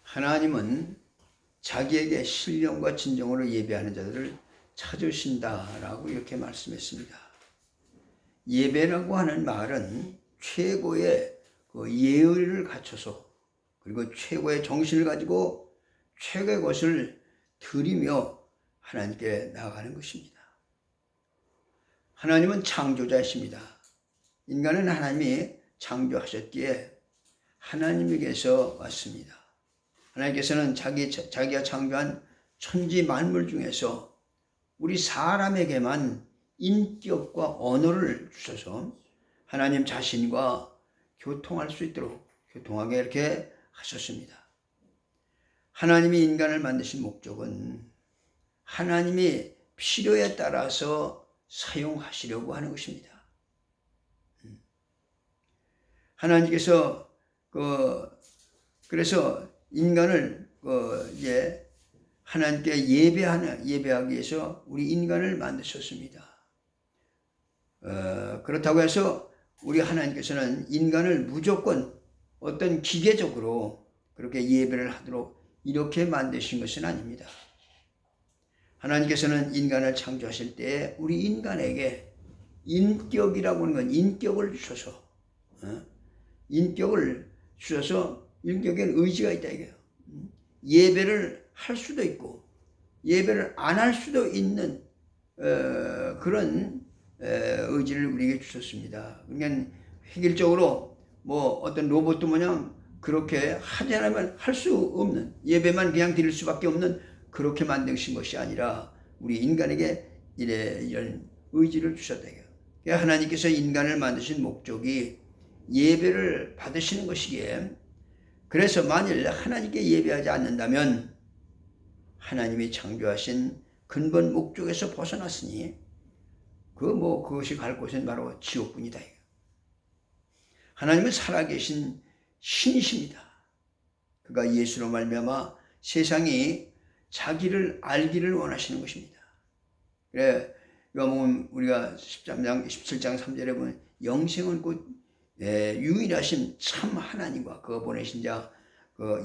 하나님은 자기에게 신령과 진정으로 예배하는 자들을 찾으신다라고 이렇게 말씀했습니다. 예배라고 하는 말은 최고의 그 예의를 갖춰서 그리고 최고의 정신을 가지고 최고의 것을 드리며 하나님께 나아가는 것입니다. 하나님은 창조자이십니다. 인간은 하나님이 창조하셨기에 하나님에게서 왔습니다. 하나님께서는 자기가 창조한 천지 만물 중에서 우리 사람에게만 인격과 언어를 주셔서 하나님 자신과 교통할 수 있도록 교통하게 이렇게 하셨습니다. 하나님이 인간을 만드신 목적은 하나님이 필요에 따라서 사용하시려고 하는 것입니다. 하나님께서 그래서 인간을 하나님께 예배하기 위해서 우리 인간을 만드셨습니다. 그렇다고 해서 우리 하나님께서는 인간을 무조건 어떤 기계적으로 그렇게 예배를 하도록 이렇게 만드신 것은 아닙니다. 하나님께서는 인간을 창조하실 때 우리 인간에게 인격이라고 하는 건 인격을 주셔서 인격엔 의지가 있다 이거예요. 예배를 할 수도 있고 예배를 안 할 수도 있는 그런 의지를 우리에게 주셨습니다. 그러니까 획일적으로 어떤 로봇도 마냥 그렇게 하지 않으면 할 수 없는 예배만 그냥 드릴 수밖에 없는 그렇게 만드신 것이 아니라 우리 인간에게 이런 의지를 주셨다 이거예요. 그러니까 하나님께서 인간을 만드신 목적이 예배를 받으시는 것이기에 그래서 만일 하나님께 예배하지 않는다면 하나님이 창조하신 근본 목적에서 벗어났으니 그것이 갈 곳은 바로 지옥뿐이다. 하나님은 살아계신 신이십니다. 그가 예수로 말미암아 세상이 자기를 알기를 원하시는 것입니다. 그래 우리가 17장 3절에 보면 영생은 곧 유일하신 참 하나님과 그가 보내신 자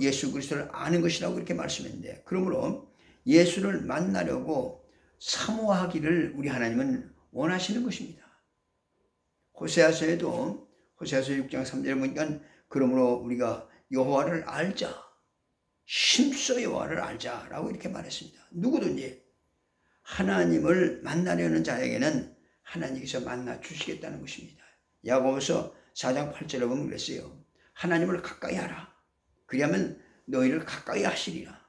예수 그리스도를 아는 것이라고 이렇게 말씀했는데, 그러므로 예수를 만나려고 사모하기를 우리 하나님은 원하시는 것입니다. 호세아서에도 호세아서 6장 3절에 보니까 그러므로 우리가 여호와를 알자, 힘써 여호와를 알자라고 이렇게 말했습니다. 누구든지 하나님을 만나려는 자에게는 하나님께서 만나 주시겠다는 것입니다. 야고보서 4장 8절에 보면 그랬어요. 하나님을 가까이 하라. 그리하면 너희를 가까이 하시리라.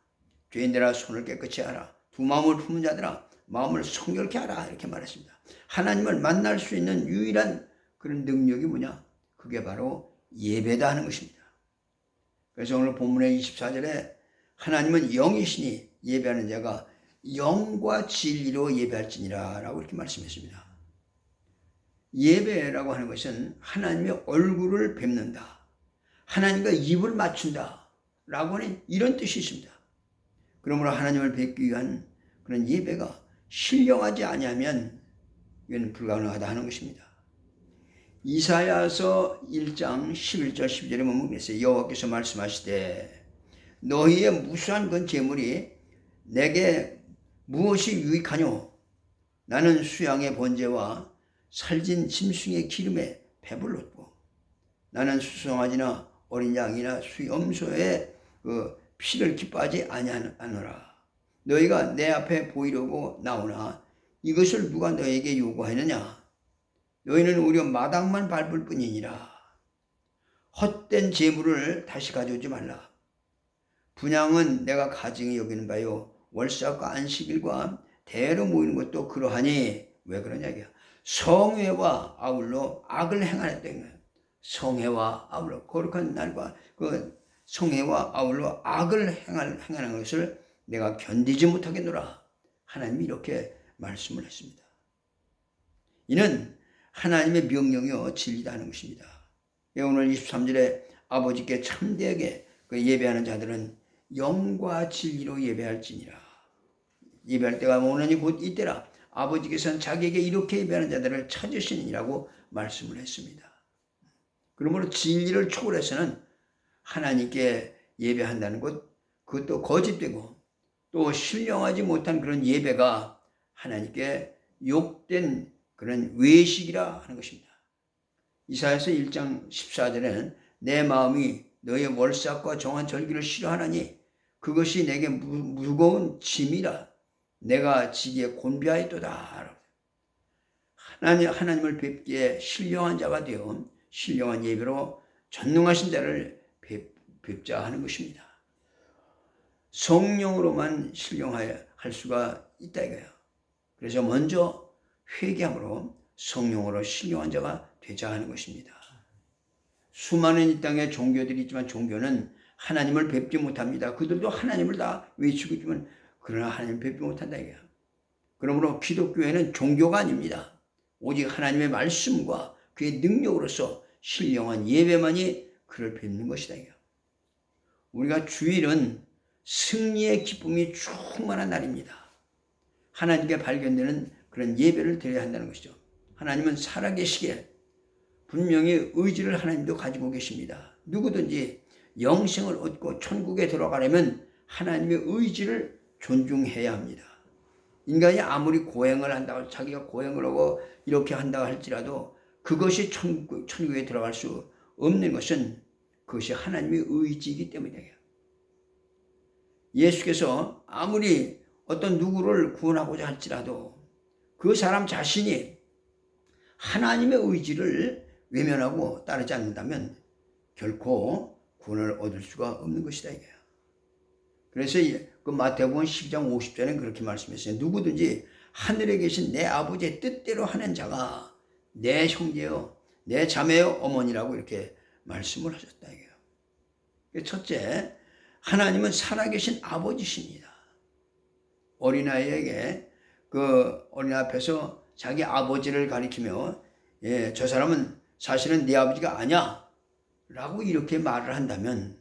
죄인들아 손을 깨끗이 하라. 두 마음을 품은 자들아 마음을 성결케 하라. 이렇게 말했습니다. 하나님을 만날 수 있는 유일한 그런 능력이 뭐냐? 그게 바로 예배다 하는 것입니다. 그래서 오늘 본문의 24절에 하나님은 영이시니 예배하는 자가 영과 진리로 예배할지니라 라고 이렇게 말씀했습니다. 예배라고 하는 것은 하나님의 얼굴을 뵙는다, 하나님과 입을 맞춘다 라고 하는 이런 뜻이 있습니다. 그러므로 하나님을 뵙기 위한 그런 예배가 신령하지 아니하면 이건 불가능하다 하는 것입니다. 이사야서 1장 11절 12절에 보면 그랬어요. 여호와께서 말씀하시되 너희의 무수한 건 재물이 내게 무엇이 유익하뇨? 나는 수양의 번제와 살진 짐승의 기름에 배불렀고 나는 수송아지나 어린 양이나 수염소의 피를 기뻐하지 아니하노라. 너희가 내 앞에 보이려고 나오나 이것을 누가 너희에게 요구하느냐? 너희는 오히려 마당만 밟을 뿐이니라. 헛된 재물을 다시 가져오지 말라. 분향은 내가 가증히 여기는 바요 월삭과 안식일과 대로 모이는 것도 그러하니 왜 그러냐 이게 성회와 아울러 악을 행하였다. 성회와 아울러 거룩한 날과 그 성회와 아울러 악을 행하는 것을 내가 견디지 못하겠노라. 하나님이 이렇게 말씀을 했습니다. 이는 하나님의 명령이요 진리다 하는 것입니다. 오늘 23절에 아버지께 참되게 예배하는 자들은 영과 진리로 예배할지니라. 예배할 때가 오나니 곧 이때라. 아버지께서는 자기에게 이렇게 예배하는 자들을 찾으시니라고 말씀을 했습니다. 그러므로 진리를 초월해서는 하나님께 예배한다는 것, 그것도 거짓되고 또 신령하지 못한 그런 예배가 하나님께 욕된 그런 외식이라 하는 것입니다. 이사야서 1장 14절에는 내 마음이 너의 월삭과 정한 절기를 싫어하나니 그것이 내게 무거운 짐이라 내가 지기에 곤비하였도다. 하나님을 뵙기에 신령한 자가 되어 신령한 예배로 전능하신 자를 뵙자 하는 것입니다. 성령으로만 신령할 수가 있다 이거예요. 그래서 먼저 회개함으로 성령으로 신령한 자가 되자 하는 것입니다. 수많은 이 땅에 종교들이 있지만 종교는 하나님을 뵙지 못합니다. 그들도 하나님을 다 외치고 있지만 그러나 하나님을 뵙지 못한다 이거예요. 그러므로 기독교회는 종교가 아닙니다. 오직 하나님의 말씀과 그의 능력으로서 신령한 예배만이 그를 뵙는 것이다 이거예요. 우리가 주일은 승리의 기쁨이 충만한 날입니다. 하나님께 발견되는 그런 예배를 드려야 한다는 것이죠. 하나님은 살아계시기에 분명히 의지를 하나님도 가지고 계십니다. 누구든지 영생을 얻고 천국에 들어가려면 하나님의 의지를 존중해야 합니다. 인간이 아무리 고행을 한다고 자기가 고행을 하고 이렇게 한다고 할지라도 그것이 천국에 들어갈 수 없는 것은 그것이 하나님의 의지이기 때문이에요. 예수께서 아무리 어떤 누구를 구원하고자 할지라도 그 사람 자신이 하나님의 의지를 외면하고 따르지 않는다면 결코 구원을 얻을 수가 없는 것이다 이거예요. 그래서 그 마태복음 12장 50절에는 그렇게 말씀했어요. 누구든지 하늘에 계신 내 아버지의 뜻대로 하는 자가 내 형제요 내 자매요 어머니라고 이렇게 말씀을 하셨다 이거예요. 첫째, 하나님은 살아계신 아버지십니다. 어린아이에게 그 어린아이 앞에서 자기 아버지를 가리키며 저 사람은 사실은 네 아버지가 아니야 라고 이렇게 말을 한다면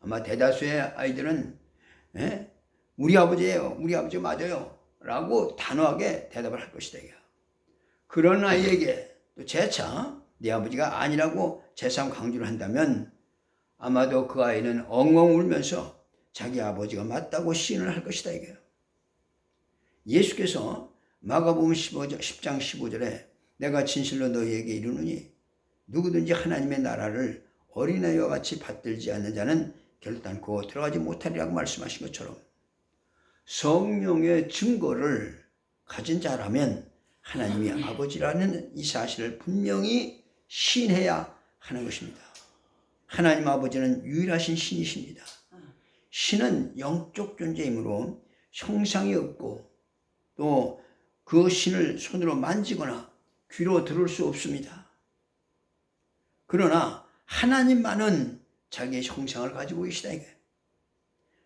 아마 대다수의 아이들은 우리 아버지예요, 우리 아버지 맞아요 라고 단호하게 대답을 할 것이다. 그런 아이에게 또 재차 네 아버지가 아니라고 재상 강조를 한다면 아마도 그 아이는 엉엉 울면서 자기 아버지가 맞다고 시인을 할 것이다 이게요. 예수께서 마가복음 10장 15절에 내가 진실로 너희에게 이르노니 누구든지 하나님의 나라를 어린아이와 같이 받들지 않는 자는 결단코 들어가지 못하리라고 말씀하신 것처럼 성령의 증거를 가진 자라면 하나님이 아버지라는 이 사실을 분명히 시인해야 하는 것입니다. 하나님 아버지는 유일하신 신이십니다. 신은 영적 존재이므로 형상이 없고 또 그 신을 손으로 만지거나 귀로 들을 수 없습니다. 그러나 하나님만은 자기의 형상을 가지고 계시다 이게.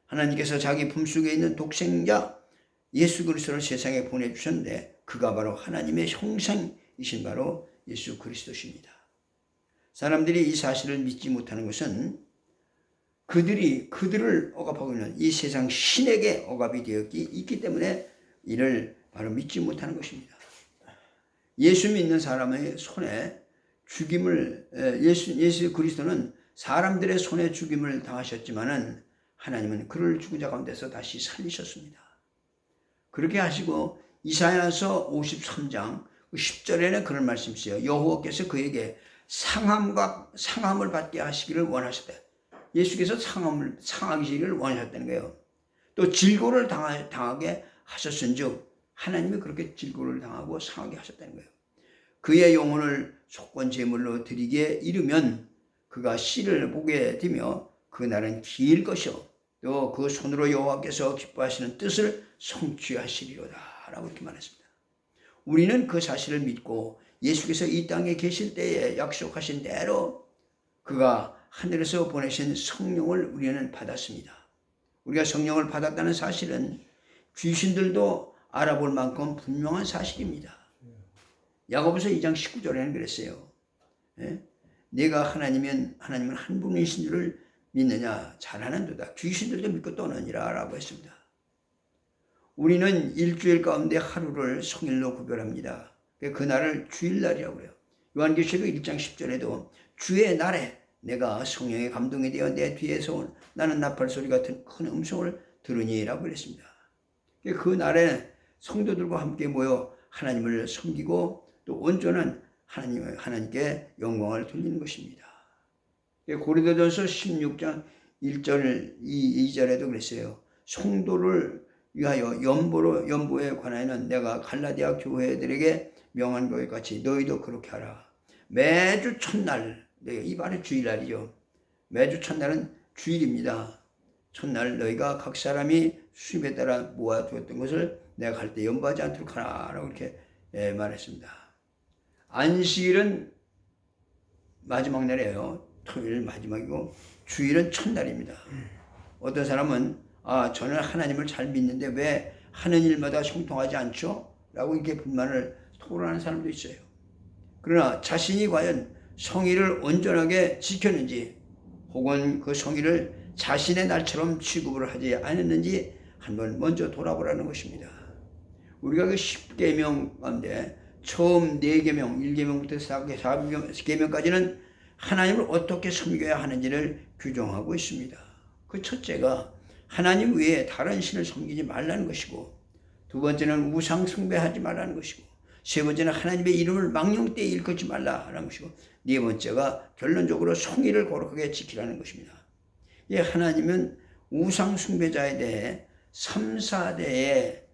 하나님께서 자기 품속에 있는 독생자 예수 그리스도를 세상에 보내주셨는데 그가 바로 하나님의 형상이신 바로 예수 그리스도십니다. 사람들이 이 사실을 믿지 못하는 것은 그들을 억압하고 있는 이 세상 신에게 억압이 있기 때문에 이를 바로 믿지 못하는 것입니다. 예수 믿는 사람의 손에 죽임을 예수 그리스도는 사람들의 손에 죽임을 당하셨지만은 하나님은 그를 죽은 자 가운데서 다시 살리셨습니다. 그렇게 하시고 이사야서 53장 10절에는 그런 말씀이 있어요. 여호와께서 그에게 상함을 받게 하시기를 원하셨다. 예수께서 상하기를 원하셨다는 거예요. 또 질고를 당하게 하셨은즉 하나님이 그렇게 질고를 당하고 상하게 하셨다는 거예요. 그의 영혼을 속건 제물로 드리게 이르면 그가 씨를 보게 되며 그날은 길 것이요 또 그 손으로 여호와께서 기뻐하시는 뜻을 성취하시리로다 라고 이렇게 말했습니다. 우리는 그 사실을 믿고 예수께서 이 땅에 계실 때에 약속하신 대로 그가 하늘에서 보내신 성령을 우리는 받았습니다. 우리가 성령을 받았다는 사실은 귀신들도 알아볼 만큼 분명한 사실입니다. 야고보서 2장 19절에는 그랬어요. 내가 하나님은 한 분이신 줄을 믿느냐 잘하는도다. 귀신들도 믿고 떠느니라 라고 했습니다. 우리는 일주일 가운데 하루를 성일로 구별합니다. 그날을 주일날이라고 해요. 요한계시록 1장 10절에도 주의 날에 내가 성령의 감동에 되어 내 뒤에서 나는 나팔 소리 같은 큰 음성을 들으니라고 그랬습니다. 그날에 성도들과 함께 모여 하나님을 섬기고 또 온전한 하나님께 영광을 돌리는 것입니다. 고린도전서 16장 1절 2절에도 그랬어요. 성도를 위하여 연보에 관하여는 내가 갈라디아 교회들에게 명한 것 같이 너희도 그렇게 하라. 매주 첫날, 이 말이 주일날이죠. 매주 첫날은 주일입니다. 첫날 너희가 각 사람이 수입에 따라 모아두었던 것을 내가 갈 때 연보하지 않도록 하라라고 이렇게 말했습니다. 안식일은 마지막 날이에요. 토요일 마지막이고 주일은 첫날입니다. 어떤 사람은 저는 하나님을 잘 믿는데 왜 하는 일마다 형통하지 않죠? 라고 이렇게 불만을 토로하는 사람도 있어요. 그러나 자신이 과연 성의를 온전하게 지켰는지 혹은 그 성의를 자신의 날처럼 취급을 하지 않았는지 한번 먼저 돌아보라는 것입니다. 우리가 그 10계명 가운데 처음 4계명, 1계명부터 4계명까지는 하나님을 어떻게 섬겨야 하는지를 규정하고 있습니다. 그 첫째가 하나님 외에 다른 신을 섬기지 말라는 것이고, 두 번째는 우상 숭배하지 말라는 것이고, 세 번째는 하나님의 이름을 망령되이 일컫지 말라는 것이고, 네 번째가 결론적으로 성의를 거룩하게 지키라는 것입니다. 하나님은 우상 숭배자에 대해 3, 4대에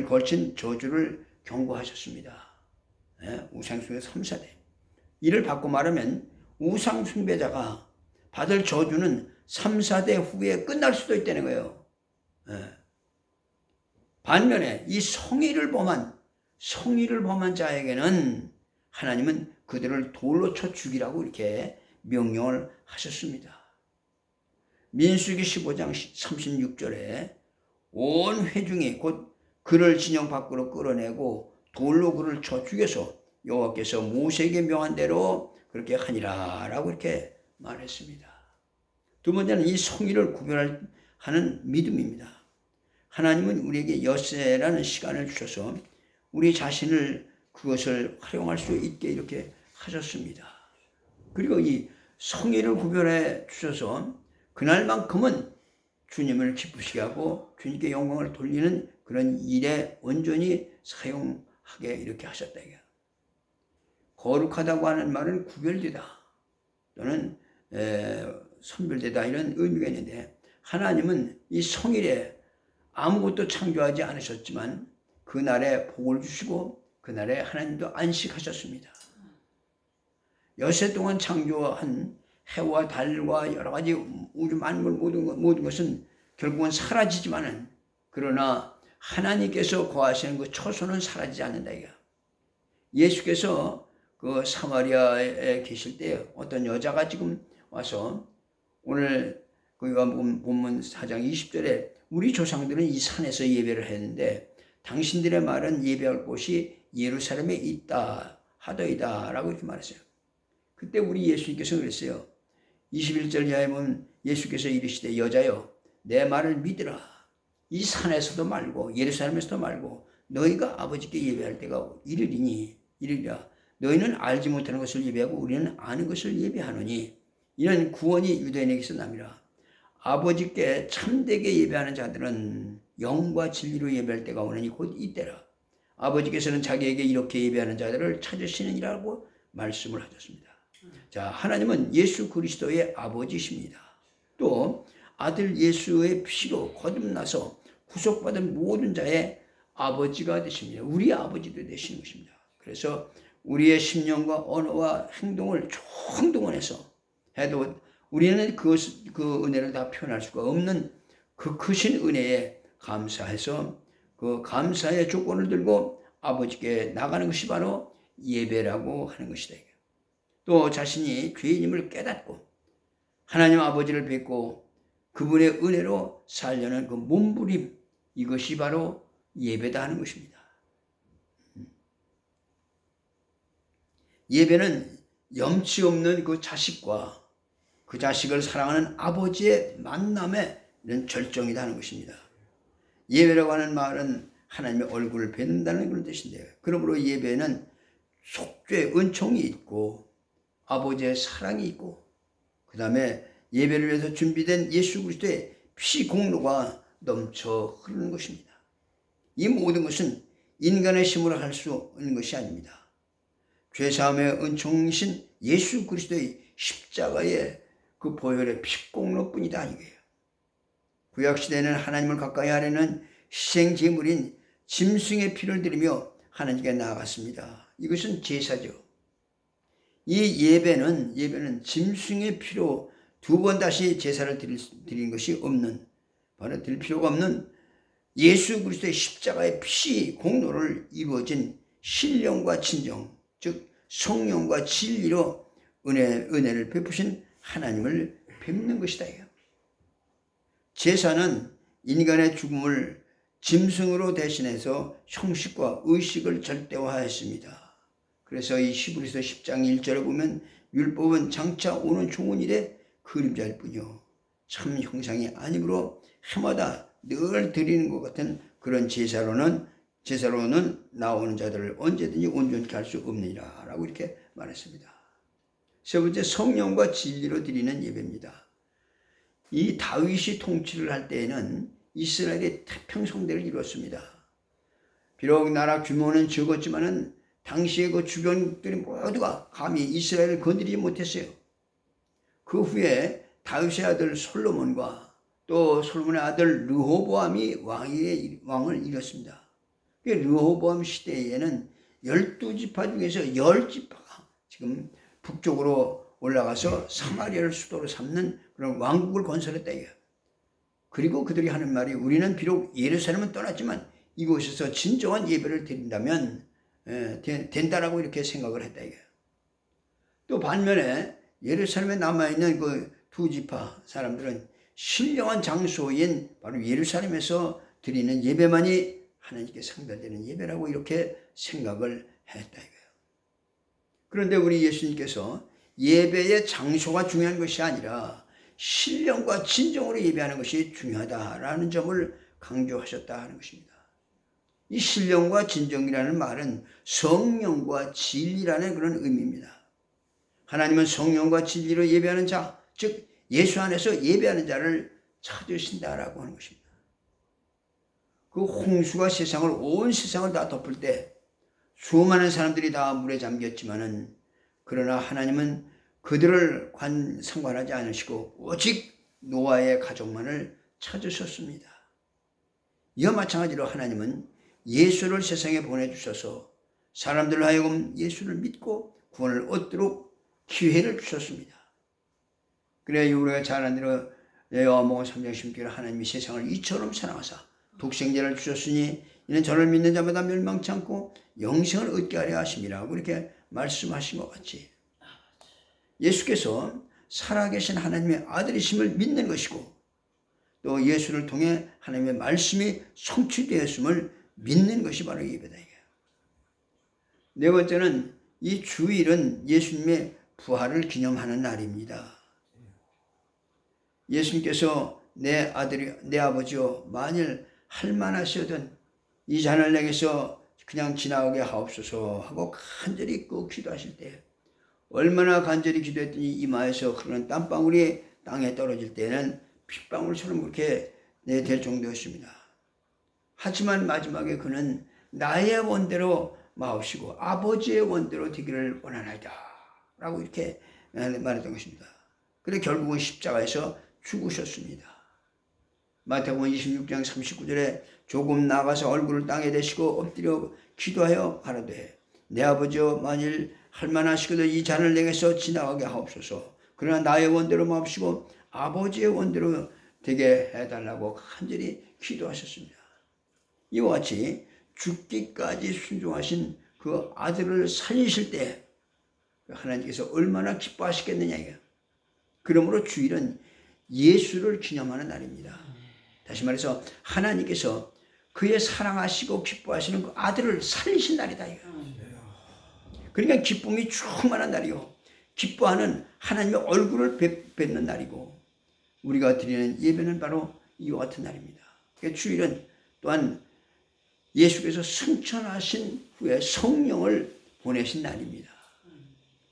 걸친 저주를 경고하셨습니다. 우상 숭배 3, 4대. 이를 바꿔 말하면 우상 숭배자가 받을 저주는 3, 4대 후에 끝날 수도 있다는 거예요. 반면에 이 성의를 범한 자에게는 하나님은 그들을 돌로 쳐 죽이라고 이렇게 명령을 하셨습니다. 민수기 15장 36절에 온 회중이 곧 그를 진영 밖으로 끌어내고 돌로 그를 쳐 죽여서 여호와께서 모세에게 명한 대로 그렇게 하니라라고 이렇게 말했습니다. 두 번째는 이 성의를 구별하는 믿음입니다. 하나님은 우리에게 엿새라는 시간을 주셔서 우리 자신을 그것을 활용할 수 있게 이렇게 하셨습니다. 그리고 이 성의를 구별해 주셔서 그날만큼은 주님을 기쁘시게 하고 주님께 영광을 돌리는 그런 일에 온전히 사용하게 이렇게 하셨다. 거룩하다고 하는 말은 구별되다 또는 선별되다 이런 의미가 있는데, 하나님은 이 성일에 아무것도 창조하지 않으셨지만 그날에 복을 주시고 그날에 하나님도 안식하셨습니다. 엿새 동안 창조한 해와 달과 여러 가지 우주 만물 모든 것은 결국은 사라지지만은, 그러나 하나님께서 거하시는 그 초소는 사라지지 않는다. 예수께서 그 사마리아에 계실 때 어떤 여자가 지금 와서 오늘 그 요한복음 본문 4장 20절에 우리 조상들은 이 산에서 예배를 했는데 당신들의 말은 예배할 곳이 예루살렘에 있다 하더이다 라고 이렇게 말했어요. 그때 우리 예수님께서 그랬어요. 21절 이하에 보면 예수께서 이르시되 여자여 내 말을 믿으라. 이 산에서도 말고 예루살렘에서도 말고 너희가 아버지께 예배할 때가 이르리라. 너희는 알지 못하는 것을 예배하고 우리는 아는 것을 예배하노니 이는 구원이 유대인에게서 남이라. 아버지께 참되게 예배하는 자들은 영과 진리로 예배할 때가 오느니 곧 이때라. 아버지께서는 자기에게 이렇게 예배하는 자들을 찾으시느니라고 말씀을 하셨습니다. 자, 하나님은 예수 그리스도의 아버지십니다. 또 아들 예수의 피로 거듭나서 구속받은 모든 자의 아버지가 되십니다. 우리 아버지도 되시는 것입니다. 그래서 우리의 심령과 언어와 행동을 총동원해서 해도 우리는 그 은혜를 다 표현할 수가 없는 그 크신 은혜에 감사해서 그 감사의 조건을 들고 아버지께 나가는 것이 바로 예배라고 하는 것이다. 또 자신이 죄인임을 깨닫고 하나님 아버지를 뵙고 그분의 은혜로 살려는 그 몸부림, 이것이 바로 예배다 하는 것입니다. 예배는 염치 없는 그 자식과 그 자식을 사랑하는 아버지의 만남의 이런 절정이다 하는 것입니다. 예배라고 하는 말은 하나님의 얼굴을 뵙는다는 그런 뜻인데요. 그러므로 예배는 속죄의 은총이 있고 아버지의 사랑이 있고 그 다음에 예배를 위해서 준비된 예수 그리스도의 피 공로가 넘쳐 흐르는 것입니다. 이 모든 것은 인간의 힘으로 할 수 있는 것이 아닙니다. 죄사함의 은총이신 예수 그리스도의 십자가의 그 보혈의 피 공로뿐이다 아니게요. 구약시대에는 하나님을 가까이 하려는 희생 제물인 짐승의 피를 드리며 하나님께 나아갔습니다. 이것은 제사죠. 이 예배는 짐승의 피로 두 번 다시 제사를 드리는 것이 없는, 바로 드릴 필요가 없는 예수 그리스도의 십자가의 피 공로를 이루어진 신령과 진정, 즉 성령과 진리로 은혜를 베푸신 하나님을 뵙는 것이다. 제사는 인간의 죽음을 짐승으로 대신해서 형식과 의식을 절대화했습니다. 그래서 이 히브리서 10장 1절을 보면 율법은 장차 오는 좋은 일의 그림자일 뿐이요 참 형상이 아니므로 해마다 늘 드리는 것 같은 그런 제사로는 나오는 자들을 언제든지 온전케 할 수 없느니라 라고 이렇게 말했습니다. 세 번째, 성령과 진리로 드리는 예배입니다. 이 다윗이 통치를 할 때에는 이스라엘이 태평성대를 이뤘습니다. 비록 나라 규모는 적었지만은 당시에 그 주변국들이 모두가 감히 이스라엘을 건드리지 못했어요. 그 후에 다윗의 아들 솔로몬과 또 솔로몬의 아들 르호보암이 왕을 이뤘습니다. 르호보암 시대에는 12지파 중에서 10지파가 지금 북쪽으로 올라가서 사마리아를 수도로 삼는 그런 왕국을 건설했다 이거예요. 그리고 그들이 하는 말이 우리는 비록 예루살렘은 떠났지만 이곳에서 진정한 예배를 드린다면 된다라고 이렇게 생각을 했다 이거예요. 또 반면에 예루살렘에 남아있는 그 두 지파 사람들은 신령한 장소인 바로 예루살렘에서 드리는 예배만이 하나님께 상달되는 예배라고 이렇게 생각을 했다 이거예요. 그런데 우리 예수님께서 예배의 장소가 중요한 것이 아니라 신령과 진정으로 예배하는 것이 중요하다라는 점을 강조하셨다 하는 것입니다. 이 신령과 진정이라는 말은 성령과 진리라는 그런 의미입니다. 하나님은 성령과 진리로 예배하는 자, 즉 예수 안에서 예배하는 자를 찾으신다라고 하는 것입니다. 그 홍수가 온 세상을 다 덮을 때 수많은 사람들이 다 물에 잠겼지만은 그러나 하나님은 그들을 상관하지 않으시고 오직 노아의 가족만을 찾으셨습니다. 이와 마찬가지로 하나님은 예수를 세상에 보내주셔서 사람들로 하여금 예수를 믿고 구원을 얻도록 기회를 주셨습니다. 그래 우리가 잘 아는 대로 요한복음 3장 16절에 하나님이 세상을 이처럼 사랑하사 독생자를 주셨으니 이는 저를 믿는 자마다 멸망치 않고 영생을 얻게 하려 하심이라고 이렇게 말씀하신 것 같이 예수께서 살아계신 하나님의 아들이심을 믿는 것이고 또 예수를 통해 하나님의 말씀이 성취되었음을 믿는 것이 바로 예배다. 네 번째는 이 주일은 예수님의 부활을 기념하는 날입니다. 예수님께서 내 아버지여 만일 할 만하시거든 이 잔을 내게서 그냥 지나가게 하옵소서 하고 간절히 그 기도하실 때 얼마나 간절히 기도했더니 이마에서 흐르는 땀방울이 땅에 떨어질 때는 핏방울처럼 그렇게 될 정도였습니다. 하지만 마지막에 그는 나의 원대로 마옵시고 아버지의 원대로 되기를 원하나이다 라고 이렇게 말했던 것입니다. 그래 결국은 십자가에서 죽으셨습니다. 마태복음 26장 39절에 조금 나가서 얼굴을 땅에 대시고 엎드려 기도하여 가라되 내 아버지여 만일 할만하시거든 이 잔을 내게서 지나가게 하옵소서. 그러나 나의 원대로 마옵시고 아버지의 원대로 되게 해달라고 간절히 기도하셨습니다. 이와 같이 죽기까지 순종하신 그 아들을 살리실 때 하나님께서 얼마나 기뻐하시겠느냐 이거예요. 그러므로 주일은 예수를 기념하는 날입니다. 다시 말해서 하나님께서 그의 사랑하시고 기뻐하시는 그 아들을 살리신 날이다 이거예요. 그러니까 기쁨이 충만한 날이요 기뻐하는 하나님의 얼굴을 뵙는 날이고 우리가 드리는 예배는 바로 이와 같은 날입니다. 그러니까 주일은 또한 예수께서 승천하신 후에 성령을 보내신 날입니다.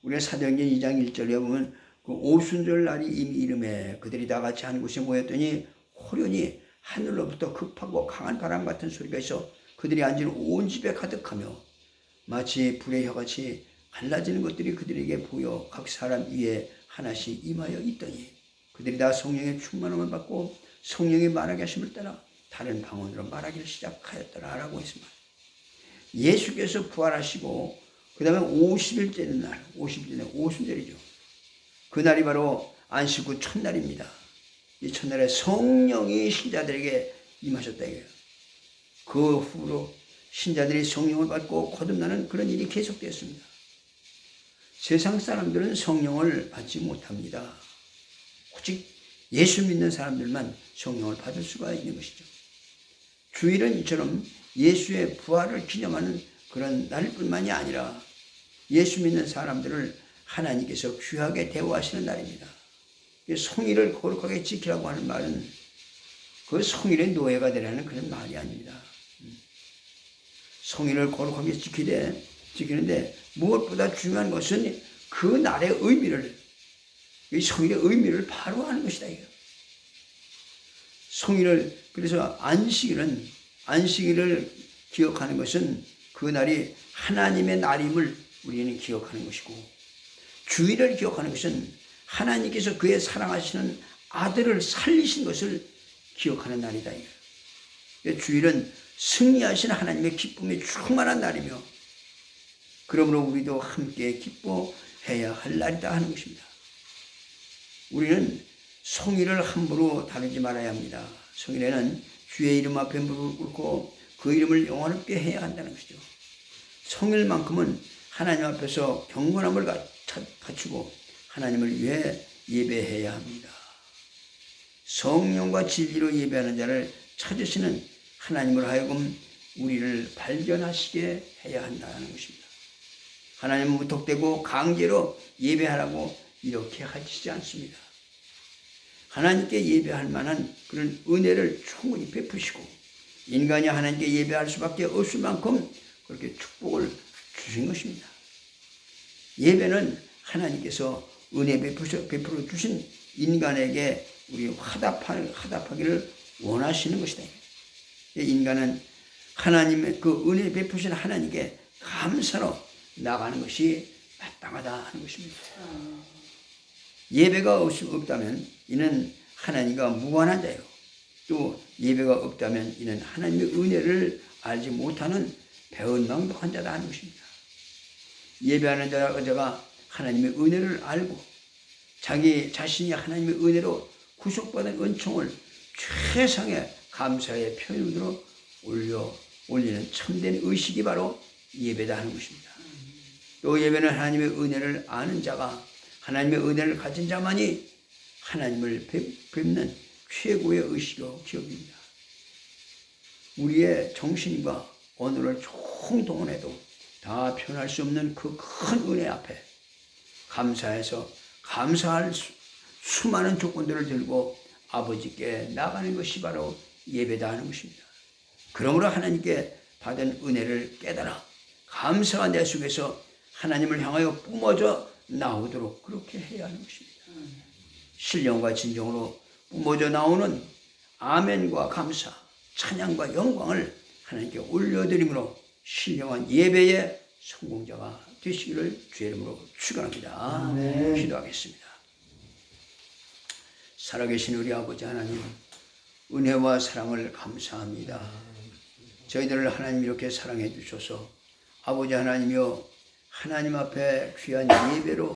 우리가 사도행전 2장 1절에 보면 그 오순절 날이 이미 이름에 그들이 다 같이 한 곳에 모였더니 호련히 하늘로부터 급하고 강한 바람 같은 소리가 있어 그들이 앉은 온 집에 가득하며 마치 불의 혀같이 갈라지는 것들이 그들에게 보여 각 사람 위에 하나씩 임하여 있더니 그들이 다 성령의 충만함을 받고 성령이 말하게 하심을 따라 다른 방언으로 말하기를 시작하였더라 라고 했습니다. 예수께서 부활하시고 그 다음에 50일째 되는 날, 50일째 오순절이죠. 그날이 바로 안식 후 첫날입니다. 이 첫날에 성령이 신자들에게 임하셨다 이거예요. 그 후로 신자들이 성령을 받고 거듭나는 그런 일이 계속되었습니다. 세상 사람들은 성령을 받지 못합니다. 오직 예수 믿는 사람들만 성령을 받을 수가 있는 것이죠. 주일은 이처럼 예수의 부활을 기념하는 그런 날뿐만이 아니라 예수 믿는 사람들을 하나님께서 귀하게 대우하시는 날입니다. 성일을 거룩하게 지키라고 하는 말은 그 성일의 노예가 되라는 그런 말이 아닙니다. 성일을 거룩하게 지키는데 무엇보다 중요한 것은 그 날의 의미를, 이 성일의 의미를 바로 하는 것이다. 이거. 성일을, 그래서 안식일을 기억하는 것은 그 날이 하나님의 날임을 우리는 기억하는 것이고, 주일을 기억하는 것은 하나님께서 그의 사랑하시는 아들을 살리신 것을 기억하는 날이다. 이거. 주일은 승리하신 하나님의 기쁨이 충만한 날이며, 그러므로 우리도 함께 기뻐해야 할 날이다 하는 것입니다. 우리는 성일을 함부로 다루지 말아야 합니다. 성일에는 주의 이름 앞에 무릎을 꿇고 그 이름을 영원하게 해야 한다는 것이죠. 성일만큼은 하나님 앞에서 경건함을 갖추고 하나님을 위해 예배해야 합니다. 성령과 진리로 예배하는 자를 찾으시는 하나님을 하여금 우리를 발견하시게 해야 한다는 것입니다. 하나님은 무턱대고 강제로 예배하라고 이렇게 하시지 않습니다. 하나님께 예배할 만한 그런 은혜를 충분히 베푸시고 인간이 하나님께 예배할 수밖에 없을 만큼 그렇게 축복을 주신 것입니다. 예배는 하나님께서 은혜 베풀어 주신 인간에게 우리 화답하기를 원하시는 것이다. 인간은 하나님의 그 은혜 베푸신 하나님께 감사로 나가는 것이 마땅하다 하는 것입니다. 예배가 없다면 이는 하나님과 무관한 자요. 또 예배가 없다면 이는 하나님의 은혜를 알지 못하는 배은망덕한 자다 하는 것입니다. 예배하는 자가 하나님의 은혜를 알고 자기 자신이 하나님의 은혜로 구속받은 은총을 최상의 감사의 표현으로 올리는 참된 의식이 바로 예배다 하는 것입니다. 또 예배는 하나님의 은혜를 아는 자가 하나님의 은혜를 가진 자만이 하나님을 뵙는 최고의 의식으로 기억입니다. 우리의 정신과 언어를 총동원해도 다 표현할 수 없는 그 큰 은혜 앞에 감사해서 감사할 수많은 조건들을 들고 아버지께 나가는 것이 바로 예배다 하는 것입니다. 그러므로 하나님께 받은 은혜를 깨달아 감사가 내 속에서 하나님을 향하여 뿜어져 나오도록 그렇게 해야 하는 것입니다. 신령과 진정으로 뿜어져 나오는 아멘과 감사, 찬양과 영광을 하나님께 올려드림으로 신령한 예배의 성공자가 되시기를 주의 이름으로 축원합니다. 기도하겠습니다. 살아계신 우리 아버지 하나님, 은혜와 사랑을 감사합니다. 저희들을 하나님 이렇게 사랑해 주셔서 아버지 하나님이여 하나님 앞에 귀한 예배로